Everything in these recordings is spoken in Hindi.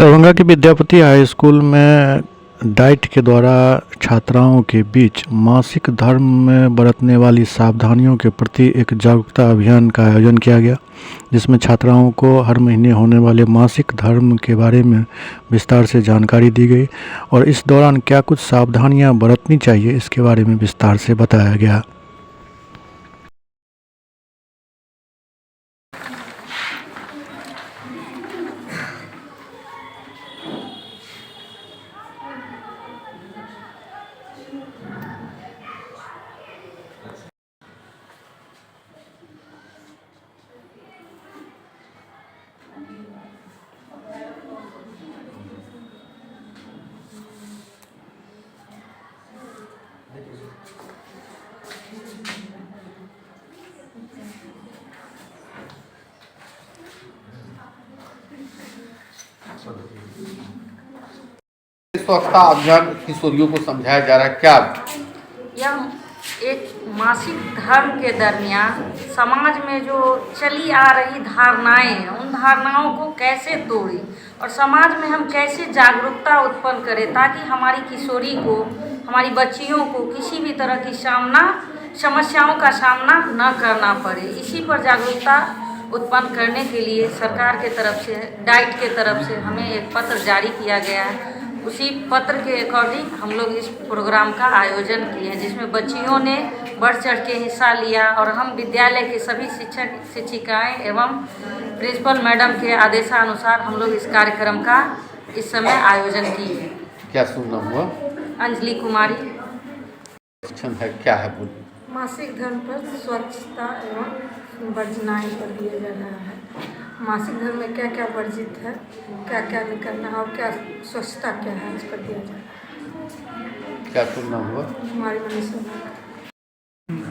दरभंगा के विद्यापति हाई स्कूल में डाइट के द्वारा छात्राओं के बीच मासिक धर्म में बरतने वाली सावधानियों के प्रति एक जागरूकता अभियान का आयोजन किया गया, जिसमें छात्राओं को हर महीने होने वाले मासिक धर्म के बारे में विस्तार से जानकारी दी गई और इस दौरान क्या कुछ सावधानियां बरतनी चाहिए इसके बारे में विस्तार से बताया गया। स्वच्छता अभियान किशोरियों को समझाया जा रहा है क्या? यह एक मासिक धर्म के दरमियान समाज में जो चली आ रही धारणाएं हैं, उन धारणाओं को कैसे तोड़ें और समाज में हम कैसे जागरूकता उत्पन्न करें ताकि हमारी किशोरी को, हमारी बच्चियों को किसी भी तरह की समस्याओं का सामना न करना पड़े। इसी पर जागरूकता उत्पन्न करने के लिए सरकार के तरफ से, डाइट के तरफ से हमें एक पत्र जारी किया गया है। उसी पत्र के अकॉर्डिंग हम लोग इस प्रोग्राम का आयोजन किए हैं, जिसमें बच्चियों ने बढ़ चढ़ के हिस्सा लिया और हम विद्यालय के सभी शिक्षक शिक्षिकाएं एवं प्रिंसिपल मैडम के आदेशानुसार हम लोग इस कार्यक्रम का इस समय आयोजन किए हैं। क्या सुनना हुआ? अंजलि कुमारी। है क्या है? बोलिए। मासिक धर्म पर स्वच्छता एवं वर्जनाएं पर दिया जा रहा है। मासिक धर्म में क्या क्या वर्जित है, क्या क्या नहीं करना है और क्या स्वच्छता क्या है, इस पर दिया जा रहा है। क्या सुनना हुआ? हमारी मनीषा।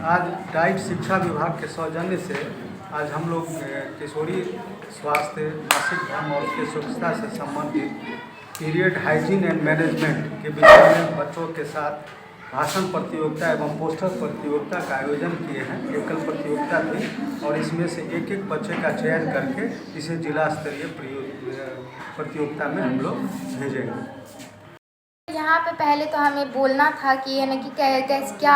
आज डाइट शिक्षा विभाग के सौजन्य से आज हम लोग किशोरी स्वास्थ्य, मासिक धर्म और उसके स्वच्छता से संबंधित पीरियड हाइजीन एंड मैनेजमेंट के विषय में बच्चों के साथ भाषण प्रतियोगिता एवं पोस्टर प्रतियोगिता का आयोजन किए हैं। एकल प्रतियोगिता थी और इसमें से एक एक बच्चे का चयन करके इसे जिला स्तरीय प्रतियोगिता में हम लोग भेजेंगे। यहाँ पे पहले तो हमें बोलना था कि यानी कि क्या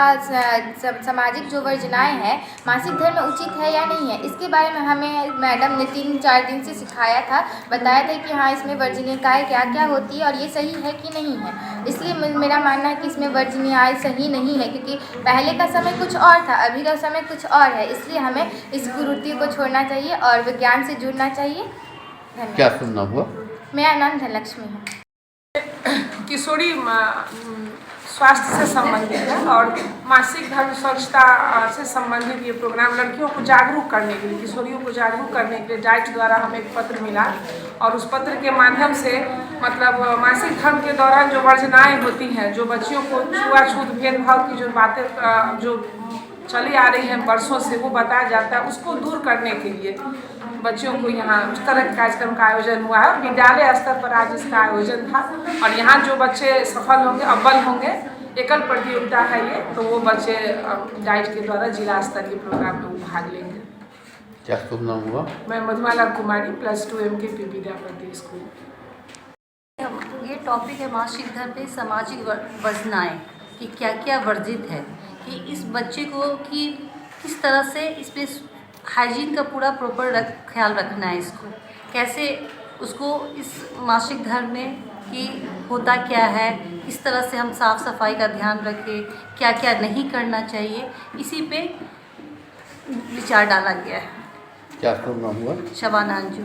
सामाजिक जो वर्जनाएं हैं मासिक धर्म में उचित है या नहीं है, इसके बारे में हमें मैडम ने 3-4 दिन से सिखाया था, बताया था कि हाँ इसमें वर्जनिकाएँ क्या क्या होती है और ये सही है कि नहीं है। इसलिए मेरा मानना है कि इसमें वर्जनियाएँ सही नहीं है, क्योंकि पहले का समय कुछ और था, अभी का समय कुछ और है। इसलिए हमें इस कुरीति को छोड़ना चाहिए और विज्ञान से जुड़ना चाहिए। धन्यवाद। क्या सुनना हुआ? मेरा नाम धनलक्ष्मी है। किशोरी स्वास्थ्य से संबंधित है और मासिक धर्म स्वच्छता से संबंधित ये प्रोग्राम लड़कियों को जागरूक करने के लिए, किशोरियों को जागरूक करने के लिए डाइट द्वारा हमें एक पत्र मिला और उस पत्र के माध्यम से मतलब मासिक धर्म के दौरान जो वर्जनाएं होती हैं, जो बच्चियों को छुआछूत भेदभाव की जो बातें जो चली आ रही हैं वर्षों से, वो बताया जाता है। उसको दूर करने के लिए बच्चों को यहाँ उस तरह के कार्यक्रम का आयोजन हुआ है। विद्यालय स्तर पर आज इसका आयोजन था और यहाँ जो बच्चे सफल होंगे, अव्वल होंगे, एकल प्रतियोगिता है ये, तो वो बच्चे डाइट के द्वारा जिला स्तरीय प्रोग्राम में भाग लेंगे। क्या सुनना हुआ? मैं मधुमाला कुमारी, +2 MKP विद्यापति स्कूल। ये टॉपिक है मासिक धर्म पे सामाजिक वर्जनाएं कि क्या क्या वर्जित है, कि इस बच्चे को कि किस तरह से इसमें हाइजीन का पूरा प्रॉपर ख्याल रखना है, इसको कैसे उसको इस मासिक धर्म में कि होता क्या है, किस तरह से हम साफ़ सफाई का ध्यान रखें, क्या क्या नहीं करना चाहिए, इसी पे विचार डाला गया है। क्या सुनना हुआ? शबाना अंजू।